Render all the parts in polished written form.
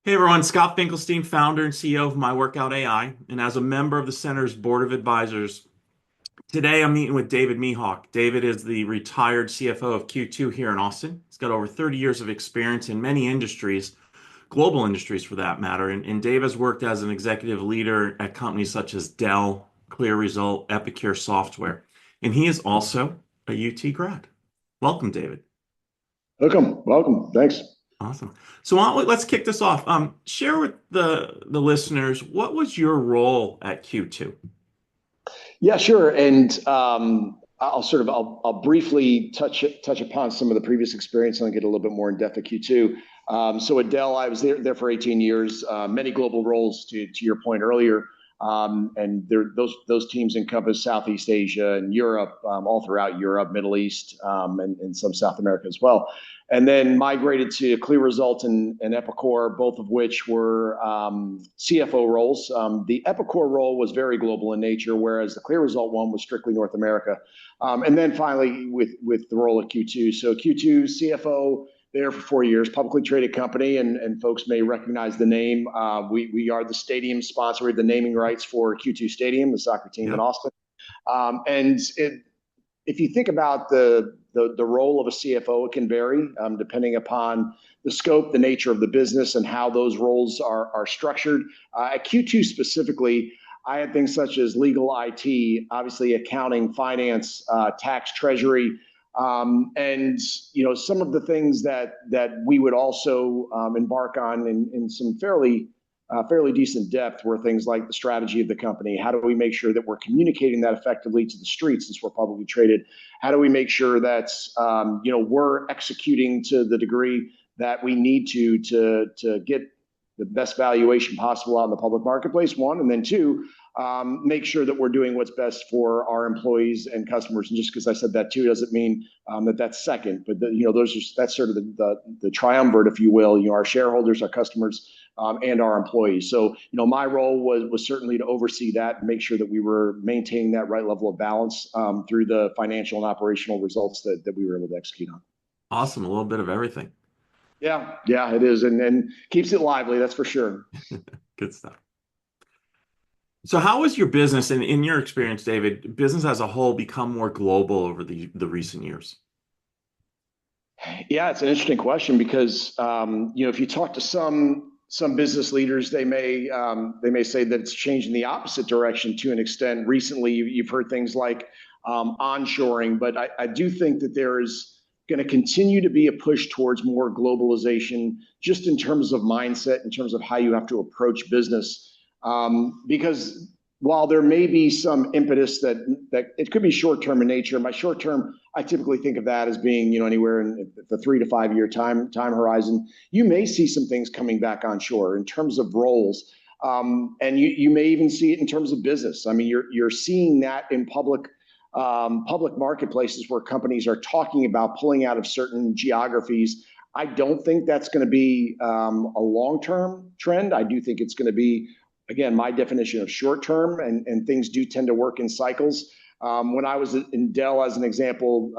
Hey everyone, Scott Finkelstein, founder and CEO of My Workout AI, and as a member of the Center's Board of Advisors, today I'm meeting with David Mehok. David is the retired CFO of Q2 here in Austin. He's got over 30 years of experience in many industries, global industries for that matter, and Dave has worked as an executive leader at companies such as Dell, ClearResult, Epicure Software, and he is also a UT grad. Welcome, David. Welcome. Thanks. Awesome. So let's kick this off. Share with the listeners, what was your role at Q2? Yeah, sure. And I'll briefly touch upon some of the previous experience and get a little bit more in depth at Q2. So at Dell, I was there for 18 years, many global roles to your point earlier. And those teams encompass Southeast Asia and Europe, all throughout Europe, Middle East, and some South America as well. And then migrated to ClearResult and Epicor, both of which were CFO roles. The Epicor role was very global in nature, whereas the ClearResult one was strictly North America. And then finally with the role at Q2. So Q2 CFO there for 4 years, publicly traded company, and folks may recognize the name. We are the stadium sponsor. We have the naming rights for Q2 Stadium, the soccer team in Yep. Austin. If you think about the role of a CFO, it can vary depending upon the scope, the nature of the business, and how those roles are structured. At Q2 specifically, I had things such as legal, IT, obviously accounting, finance, tax, treasury, and some of the things that we would also embark on in some fairly decent depth were things like the strategy of the company. How do we make sure that we're communicating that effectively to the street since we're publicly traded? How do we make sure that we're executing to the degree that we need to get the best valuation possible out in the public marketplace? One, and then two, make sure that we're doing what's best for our employees and customers. And just because I said that too doesn't mean that's second. But that's sort of the triumvirate, if you will. Our shareholders, our customers, and our employees. So, my role was certainly to oversee that and make sure that we were maintaining that right level of balance through the financial and operational results that we were able to execute on. Awesome. A little bit of everything. Yeah, it is, and keeps it lively. That's for sure. Good stuff. So how has your business, and in your experience, David, business as a whole become more global over the recent years? Yeah, it's an interesting question because if you talk to some business leaders, they may say that it's changed in the opposite direction to an extent. Recently, you've heard things like onshoring, but I do think that there is going to continue to be a push towards more globalization, just in terms of mindset, in terms of how you have to approach business. Because while there may be some impetus that it could be short term in nature, by short term, I typically think of that as being anywhere in the 3 to 5 year time horizon. You may see some things coming back onshore in terms of roles, and you may even see it in terms of business. I mean, you're seeing that in public marketplaces where companies are talking about pulling out of certain geographies. I don't think that's going to be a long-term trend. I do think it's going to be, again, my definition of short-term, and things do tend to work in cycles. When I was in Dell, as an example,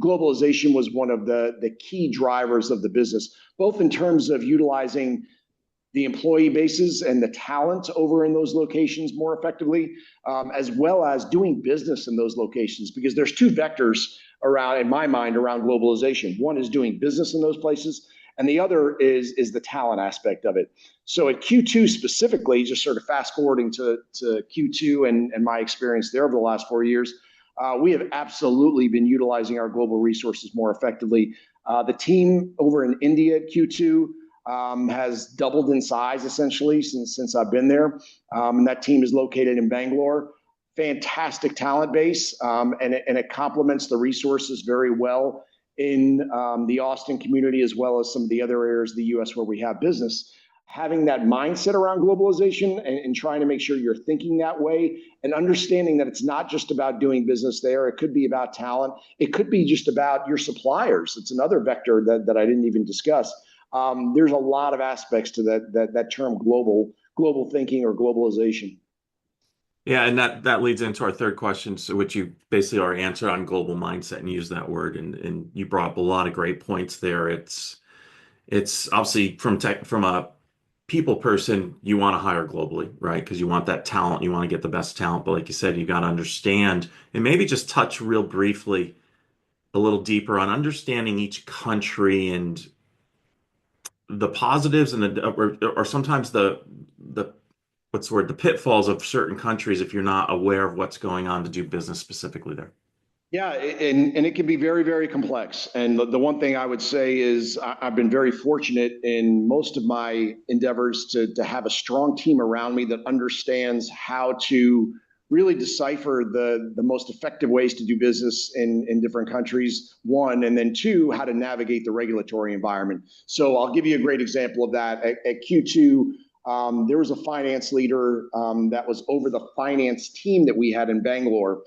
globalization was one of the key drivers of the business, both in terms of utilizing the employee bases and the talent over in those locations more effectively, as well as doing business in those locations. Because there's two vectors around, in my mind, around globalization. One is doing business in those places, and the other is the talent aspect of it. So at Q2 specifically, just sort of fast forwarding to Q2 and my experience there over the last 4 years, we have absolutely been utilizing our global resources more effectively. The team over in India at Q2 has doubled in size essentially since I've been there. And that team is located in Bangalore. Fantastic talent base, and it complements the resources very well in the Austin community, as well as some of the other areas of the U.S. where we have business. Having that mindset around globalization and trying to make sure you're thinking that way and understanding that it's not just about doing business there. It could be about talent. It could be just about your suppliers. It's another vector that I didn't even discuss. There's a lot of aspects to that term global thinking or globalization. Yeah, and that leads into our third question, so which you basically already answered on global mindset and use that word, and you brought up a lot of great points there. It's obviously from a people person, you want to hire globally, right? Because you want that talent, you want to get the best talent. But like you said, you got to understand and maybe just touch real briefly a little deeper on understanding each country and the positives and or sometimes the what's the word, the pitfalls of certain countries if you're not aware of what's going on to do business specifically there. Yeah, and it can be very, very complex. And the one thing I would say is I've been very fortunate in most of my endeavors to have a strong team around me that understands how to really decipher the most effective ways to do business in different countries, one, and then two, how to navigate the regulatory environment. So I'll give you a great example of that. At Q2, there was a finance leader that was over the finance team that we had in Bangalore.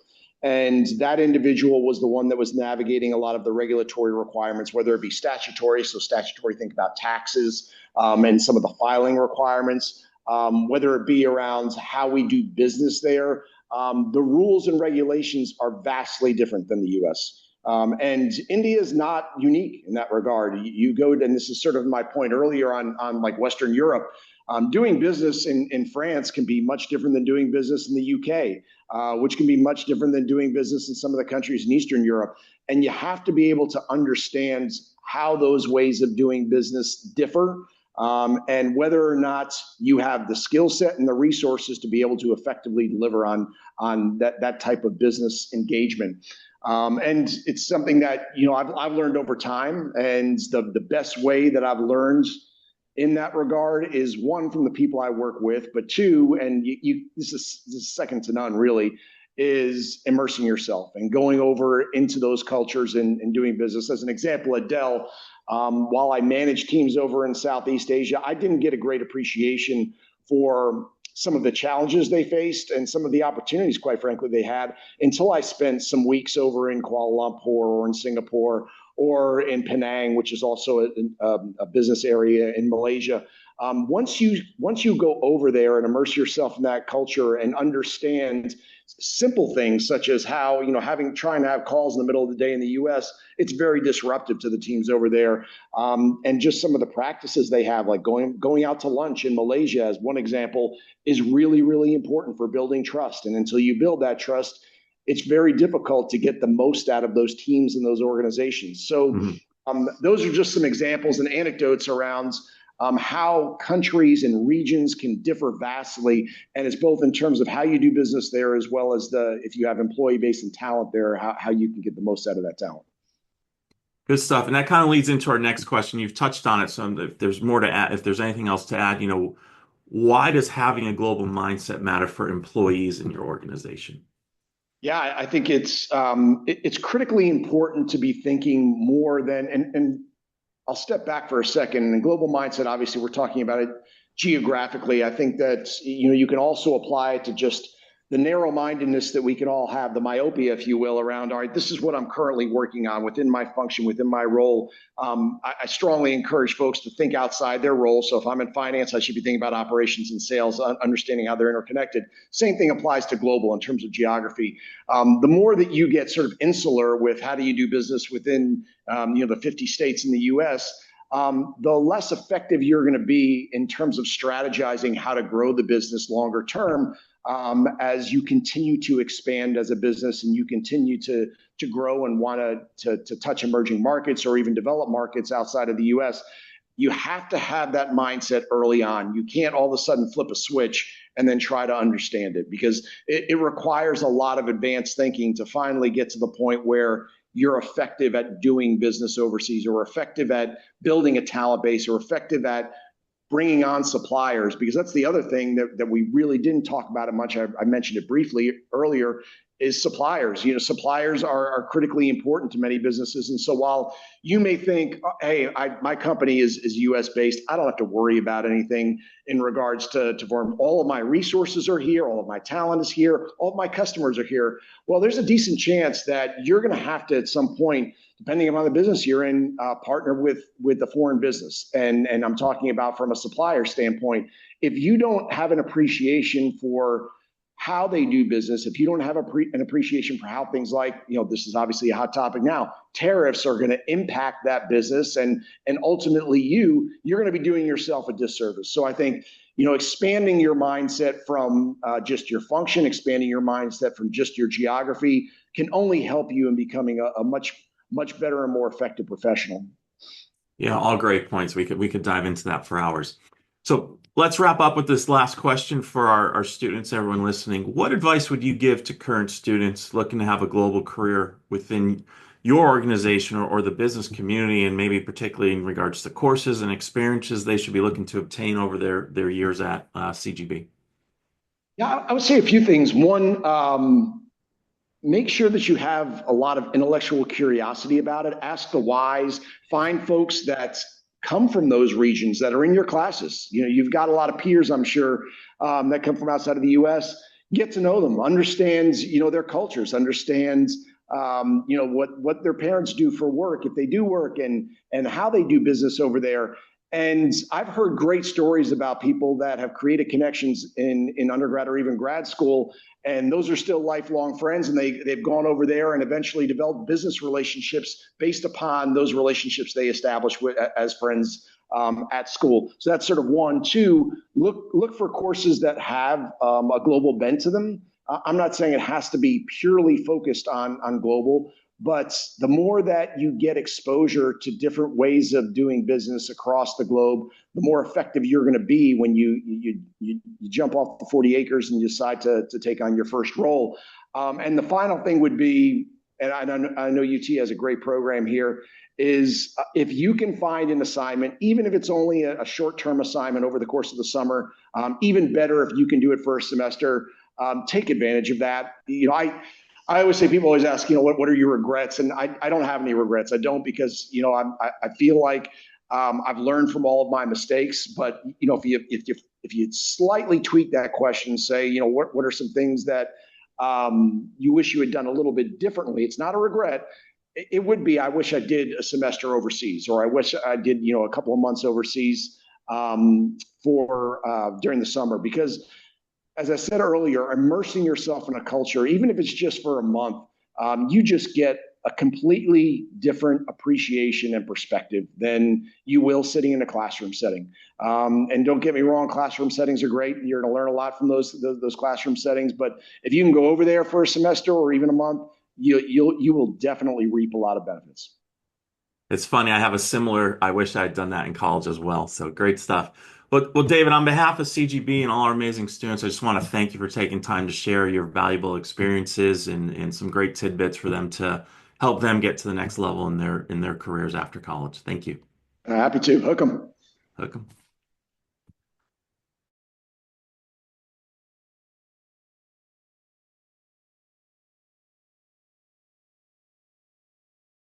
And that individual was the one that was navigating a lot of the regulatory requirements, whether it be statutory, so statutory, think about taxes and some of the filing requirements, whether it be around how we do business there. The rules and regulations are vastly different than the US. And India is not unique in that regard. You go, and this is sort of my point earlier on like Western Europe. Doing business in France can be much different than doing business in the UK, which can be much different than doing business in some of the countries in Eastern Europe. And you have to be able to understand how those ways of doing business differ, and whether or not you have the skill set and the resources to be able to effectively deliver on that type of business engagement. And it's something that I've learned over time, and the best way that I've learned in that regard is one, from the people I work with, but two, and this is second to none really, is immersing yourself and going over into those cultures and doing business. As an example, at Dell, while I managed teams over in Southeast Asia, I didn't get a great appreciation for some of the challenges they faced and some of the opportunities, quite frankly, they had until I spent some weeks over in Kuala Lumpur or in Singapore or in Penang, which is also a business area in Malaysia. Once you go over there and immerse yourself in that culture and understand simple things such as how trying to have calls in the middle of the day in the U.S., it's very disruptive to the teams over there, and just some of the practices they have, like going out to lunch in Malaysia, as one example, is really, really important for building trust. And until you build that trust, it's very difficult to get the most out of those teams and those organizations. So those are just some examples and anecdotes around how countries and regions can differ vastly. And it's both in terms of how you do business there, as well as if you have employee base and talent there, how you can get the most out of that talent. Good stuff. And that kind of leads into our next question. You've touched on it. So if there's more to add, if there's anything else to add, why does having a global mindset matter for employees in your organization? Yeah, I think it's critically important to be thinking more than, and I'll step back for a second. And global mindset, obviously, we're talking about it geographically. I think that you can also apply it to just the narrow-mindedness that we can all have, the myopia, if you will, around, all right, this is what I'm currently working on within my function, within my role. I strongly encourage folks to think outside their role. So if I'm in finance, I should be thinking about operations and sales, understanding how they're interconnected. Same thing applies to global in terms of geography. The more that you get sort of insular with how do you do business within the 50 states in the US, the less effective you're going to be in terms of strategizing how to grow the business longer term, as you continue to expand as a business and you continue to grow and want to touch emerging markets or even develop markets outside of the US. You have to have that mindset early on. You can't all of a sudden flip a switch and then try to understand it, because it requires a lot of advanced thinking to finally get to the point where you're effective at doing business overseas, or effective at building a talent base, or effective at bringing on suppliers. Because that's the other thing that we really didn't talk about it much. I mentioned it briefly earlier, is suppliers. Suppliers are critically important to many businesses. And so while you may think, hey, my company is US based, I don't have to worry about anything in regards to form. All of my resources are here, all of my talent is here, all of my customers are here. Well, there's a decent chance that you're going to have to, at some point, depending upon the business you're in, partner with the foreign business. And I'm talking about from a supplier standpoint. If you don't have an appreciation for how they do business, if you don't have an appreciation for how things like, this is obviously a hot topic now, tariffs are going to impact that business, and ultimately you're going to be doing yourself a disservice. So I think, expanding your mindset from just your function, expanding your mindset from just your geography can only help you in becoming a much better and more effective professional. Yeah, all great points. We could dive into that for hours. So let's wrap up with this last question for our students, everyone listening. What advice would you give to current students looking to have a global career within your organization or the business community, and maybe particularly in regards to courses and experiences they should be looking to obtain over their years at CGB? Yeah, I would say a few things. One, make sure that you have a lot of intellectual curiosity about it. Ask the whys. Find folks that come from those regions that are in your classes. You've got a lot of peers, I'm sure, that come from outside of the U.S. Get to know them. Understands, their cultures. Understands, what their parents do for work, if they do work, and how they do business over there. And I've heard great stories about people that have created connections in undergrad or even grad school, and those are still lifelong friends, and they've gone over there and eventually developed business relationships based upon those relationships they established as friends at school. So that's sort of one. Two, look for courses that have a global bent to them. I'm not saying it has to be purely focused on global, but the more that you get exposure to different ways of doing business across the globe, the more effective you're going to be when you jump off the 40 acres and you decide to take on your first role. And the final thing would be, and I know UT has a great program here, is if you can find an assignment, even if it's only a short-term assignment over the course of the summer, even better if you can do it for a semester, take advantage of that. I always say, people always ask, what are your regrets? And I don't have any regrets. I don't, because, I feel like I've learned from all of my mistakes. But, if you slightly tweak that question, say, what are some things that you wish you had done a little bit differently? It's not a regret. It would be, I wish I did a semester overseas, or I wish I did, a couple of months overseas for during the summer, because, as I said earlier, immersing yourself in a culture, even if it's just for a month, you just get a completely different appreciation and perspective than you will sitting in a classroom setting. And don't get me wrong, classroom settings are great. You're going to learn a lot from those classroom settings. But if you can go over there for a semester or even a month, you will definitely reap a lot of benefits. It's funny, I have a similar, I wish I had done that in college as well. So great stuff. Well, David, on behalf of CGB and all our amazing students, I just want to thank you for taking time to share your valuable experiences and some great tidbits for them to help them get to the next level in their careers after college. Thank you. Happy to. Hook 'em. Welcome.